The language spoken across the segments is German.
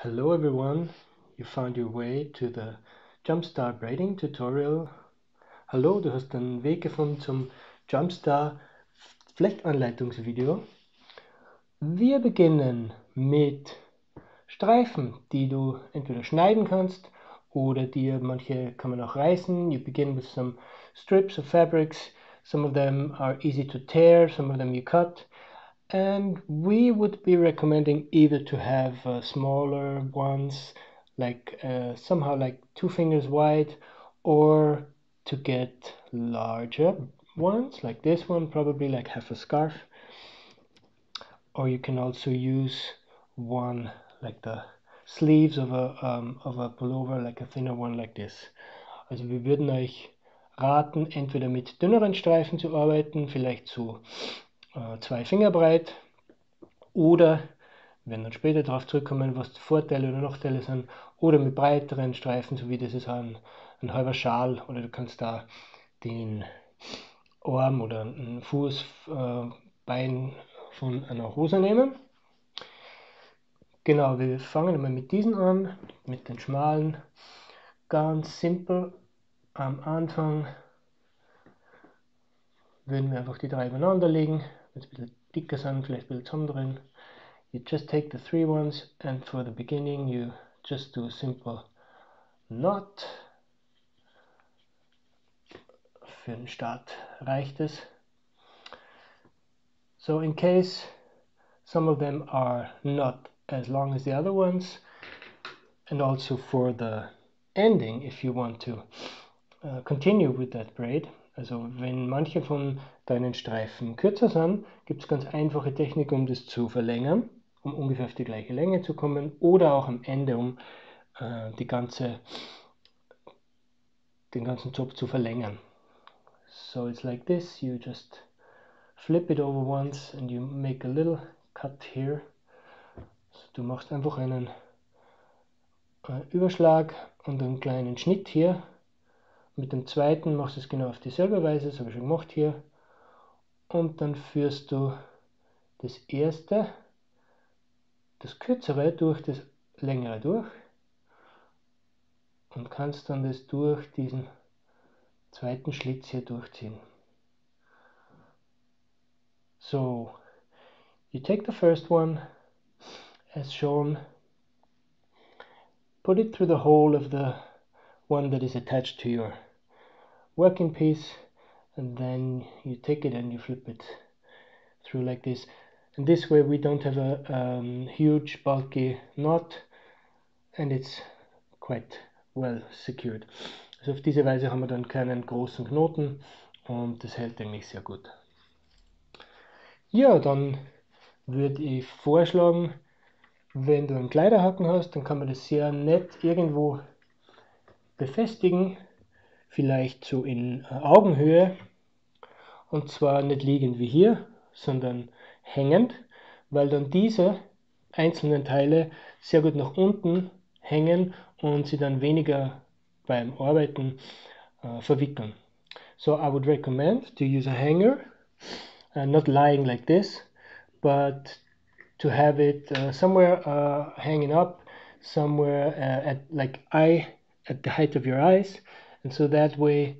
Hello everyone, you found your way to the Jumpstar Braiding Tutorial. Hallo, du hast den Weg gefunden zum Jumpstar Flechtanleitungsvideo. Wir beginnen mit Streifen, die du entweder schneiden kannst oder manche kann man auch reißen. You begin with some strips of fabrics. Some of them are easy to tear, some of them you cut. And we would be recommending either to have smaller ones, like somehow like 2 fingers wide, or to get larger ones, like this one, probably like half a scarf. Or you can also use one like the sleeves of a pullover, like a thinner one like this. Also wir würden euch raten, entweder mit dünneren Streifen zu arbeiten, vielleicht so 2 Finger breit, oder, wenn dann später darauf zurückkommen, was die Vorteile oder Nachteile sind, oder mit breiteren Streifen, so wie das ist ein halber Schal, oder du kannst da den Arm oder ein Fuß, Bein von einer Hose nehmen. Genau, wir fangen mal mit diesen an, mit den schmalen, ganz simpel. Am Anfang würden wir einfach die 3 übereinander legen, wenn es ein bisschen dicker sind, vielleicht ein bisschen zusammendrehen. You just take the 3 ones, and for the beginning you just do a simple knot. Für den Start reicht es. So in case some of them are not as long as the other ones, and also for the ending, if you want to continue with that braid, also wenn manche von deinen Streifen kürzer sind, gibt es ganz einfache Technik, um das zu verlängern, um ungefähr auf die gleiche Länge zu kommen, oder auch am Ende, um den ganzen Job zu verlängern. So it's like this, you just flip it over once and you make a little cut here. So, du machst einfach einen Überschlag und einen kleinen Schnitt hier. Mit dem zweiten machst du es genau auf dieselbe Weise, das habe ich schon gemacht hier. Und dann führst du das erste, das kürzere durch das längere durch und kannst dann das durch diesen zweiten Schlitz hier durchziehen. So, you take the first one as shown, put it through the hole of the one that is attached to your working piece, and then you take it and you flip it through like this. And this way we don't have a huge bulky knot, and it's quite well secured. Also auf diese Weise haben wir dann keinen großen Knoten und das hält eigentlich sehr gut. Ja, dann würde ich vorschlagen, wenn du einen Kleiderhaken hast, dann kann man das sehr nett irgendwo befestigen, vielleicht so in Augenhöhe, und zwar nicht liegend wie hier, sondern hängend, weil dann diese einzelnen Teile sehr gut nach unten hängen und sie dann weniger beim Arbeiten verwickeln. So I would recommend to use a hanger, not lying like this, but to have it somewhere hanging up, somewhere at the height of your eyes, and so that way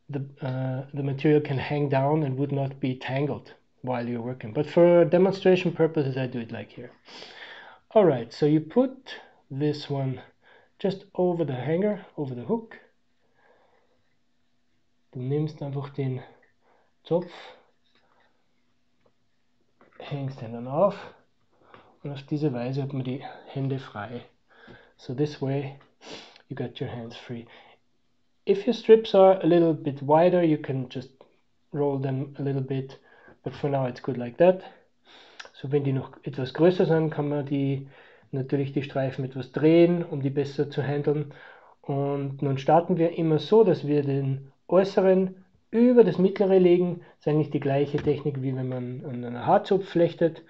the material can hang down and would not be tangled while you're working. But for demonstration purposes, I do it like here. Alright, so you put this one just over the hanger, over the hook. Du nimmst einfach den Zopf, hängst ihn dann auf, und auf diese Weise hat man die Hände frei. So this way you got your hands free. If your strips are a little bit wider, you can just roll them a little bit, but for now it's good like that. So, wenn die noch etwas größer sind, kann man natürlich die Streifen etwas drehen, um die besser zu handeln. Und nun starten wir immer so, dass wir den äußeren über das mittlere legen. Das ist eigentlich die gleiche Technik, wie wenn man an einer Haarzopf flechtet.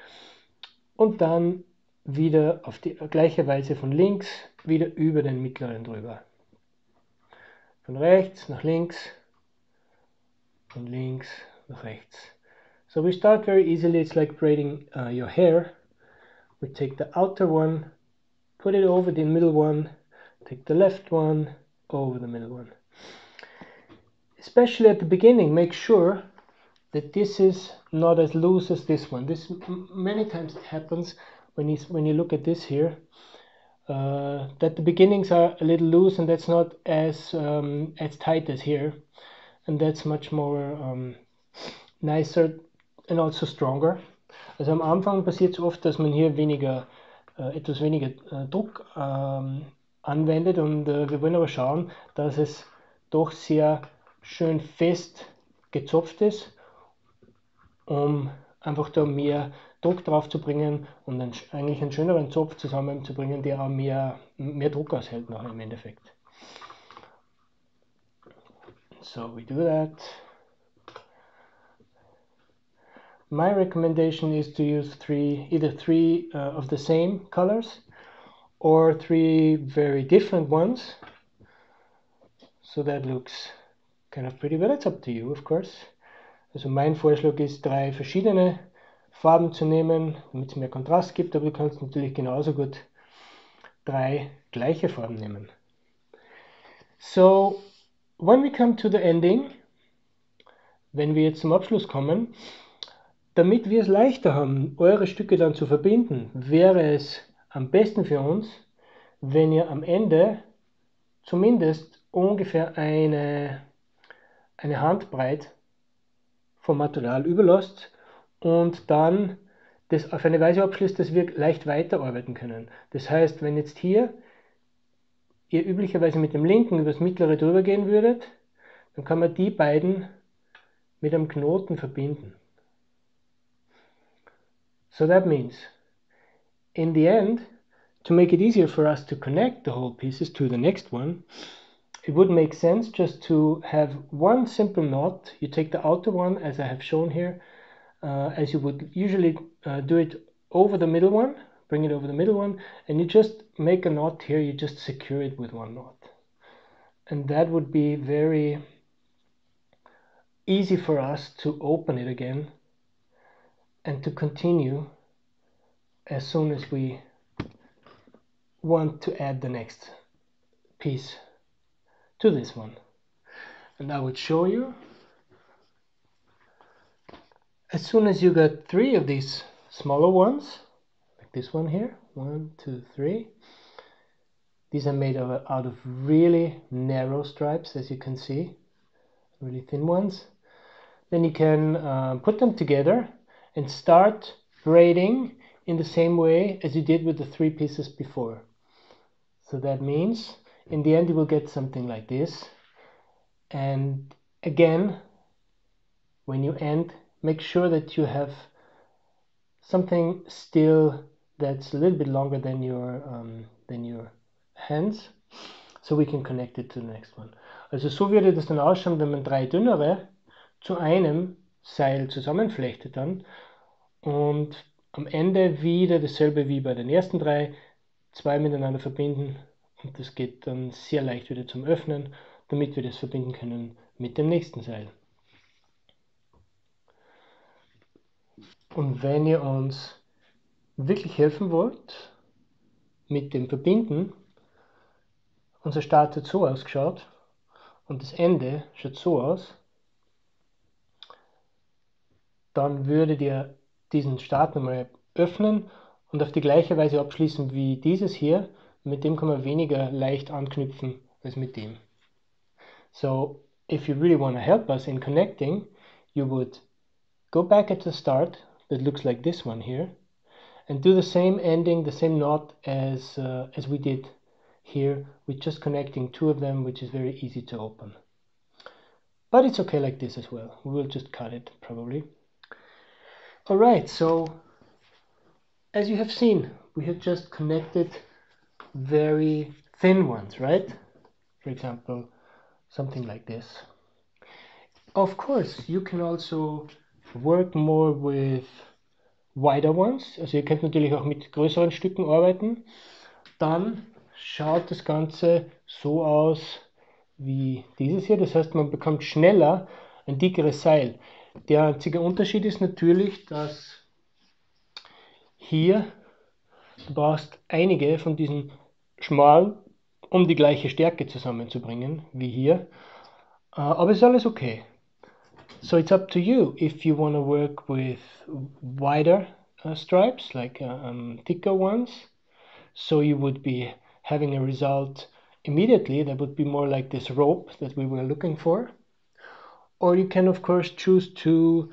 Und dann wieder auf die gleiche Weise von links wieder über den mittleren drüber. Von rechts nach links, von links nach rechts. So we start very easily. It's like braiding your hair. We take the outer one put it over the middle one, take the left one, over the middle one. Especially at the beginning, make sure that this is not as loose as this one. This many times it happens when you look at this here, that the beginnings are a little loose, and that's not as tight as here, and that's much more nicer and also stronger. Also am Anfang passiert es oft, dass man hier etwas weniger Druck anwendet, und wir wollen aber schauen, dass es doch sehr schön fest gezopft ist, um einfach da mehr Druck drauf zu bringen und eigentlich einen schöneren Zopf zusammenzubringen, der auch mehr Druck aushält nachher im Endeffekt. So we do that. My recommendation is to use either three of the same colors or 3 very different ones. So that looks kind of pretty, but it's up to you, of course. Also mein Vorschlag ist, 3 verschiedene Farben zu nehmen, damit es mehr Kontrast gibt, aber du kannst natürlich genauso gut 3 gleiche Farben nehmen. So, when we come to the ending, wenn wir jetzt zum Abschluss kommen, damit wir es leichter haben, eure Stücke dann zu verbinden, wäre es am besten für uns, wenn ihr am Ende zumindest ungefähr eine Handbreit vom Material überlasst und dann das auf eine Weise abschließt, dass wir leicht weiterarbeiten können. Das heißt, wenn jetzt hier ihr üblicherweise mit dem linken über das mittlere drüber gehen würdet, dann kann man die beiden mit einem Knoten verbinden. So that means, in the end, to make it easier for us to connect the whole pieces to the next one, it would make sense just to have one simple knot. You take the outer one, as I have shown here, as you would usually do it over the middle one, bring it over the middle one, and you just make a knot here, you just secure it with one knot. And that would be very easy for us to open it again and to continue as soon as we want to add the next piece to this one. And I would show you, as soon as you got 3 of these smaller ones, like this one here, 1, 2, 3, these are made out of really narrow stripes, as you can see, really thin ones. Then you can put them together and start braiding in the same way as you did with the 3 pieces before. So that means in the end you will get something like this. And again, when you end, make sure that you have something still that's a little bit longer than your hands, so we can connect it to the next one. Also so würde das dann ausschauen, wenn man 3 dünnere zu einem Seil zusammenflechtet dann, und am Ende wieder dasselbe wie bei den ersten 3, 2 miteinander verbinden, und das geht dann sehr leicht wieder zum Öffnen, damit wir das verbinden können mit dem nächsten Seil. Und wenn ihr uns wirklich helfen wollt mit dem Verbinden, unser Start hat so ausgeschaut und das Ende schaut so aus, dann würdet ihr diesen Start nochmal öffnen und auf die gleiche Weise abschließen wie dieses hier. Mit dem kann man weniger leicht anknüpfen als mit dem. So, if you really want to help us in connecting, you would go back at the start, that looks like this one here, and do the same ending, the same knot as we did here, with just connecting 2 of them, which is very easy to open. But it's okay like this as well. We will just cut it probably. Alright, so as you have seen, we have just connected very thin ones, right? For example, something like this. Of course, you can also work more with wider ones. Also ihr könnt natürlich auch mit größeren Stücken arbeiten. Dann schaut das Ganze so aus wie dieses hier. Das heißt, man bekommt schneller ein dickeres Seil. Der einzige Unterschied ist natürlich, dass hier Du brauchst einige von diesen schmalen, um die gleiche Stärke zusammenzubringen wie hier. Aber ist alles okay. So it's up to you if you want to work with wider stripes, like thicker ones. So you would be having a result immediately that would be more like this rope that we were looking for. Or you can of course choose to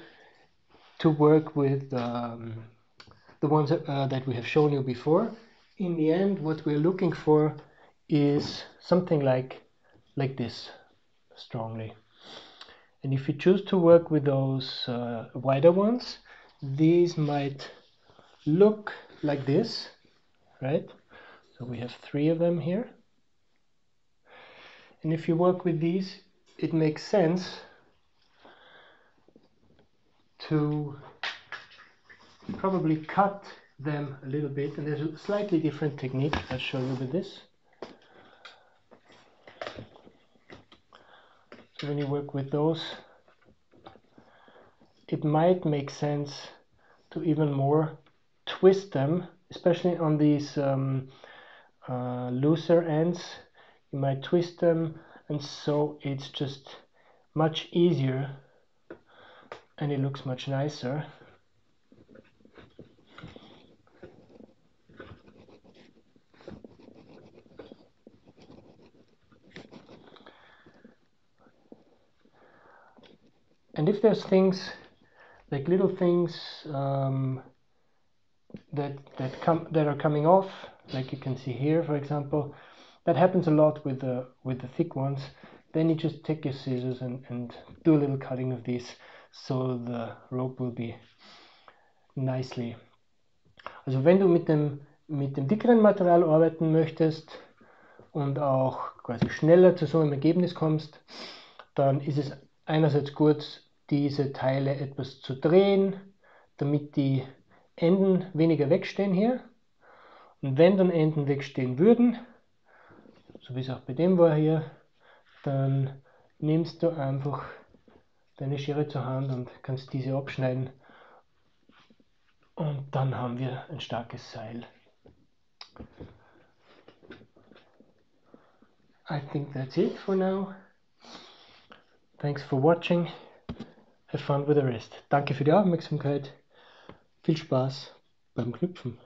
work with the ones that we have shown you before. In the end, what we're looking for is something like this, strongly. And if you choose to work with those wider ones, these might look like this, right? So we have 3 of them here. And if you work with these, it makes sense to probably cut them a little bit. And there's a slightly different technique I'll show you with this. So when you work with those, it might make sense to even more twist them, especially on these looser ends. You might twist them, and so it's just much easier and it looks much nicer. And if there's things like little things that are coming off, like you can see here, for example, that happens a lot with the thick ones. Then you just take your scissors and do a little cutting of these, so the rope will be nicely. Also wenn du mit dem dickeren Material arbeiten möchtest und auch quasi schneller zu so einem Ergebnis kommst, dann ist es einerseits gut, diese Teile etwas zu drehen, damit die Enden weniger wegstehen hier. Und wenn dann Enden wegstehen würden, so wie es auch bei dem war hier, dann nimmst du einfach deine Schere zur Hand und kannst diese abschneiden. Und dann haben wir ein starkes Seil. I think that's it for now. Thanks for watching. Have fun with the rest. Danke für die Aufmerksamkeit. Viel Spaß beim Knüpfen.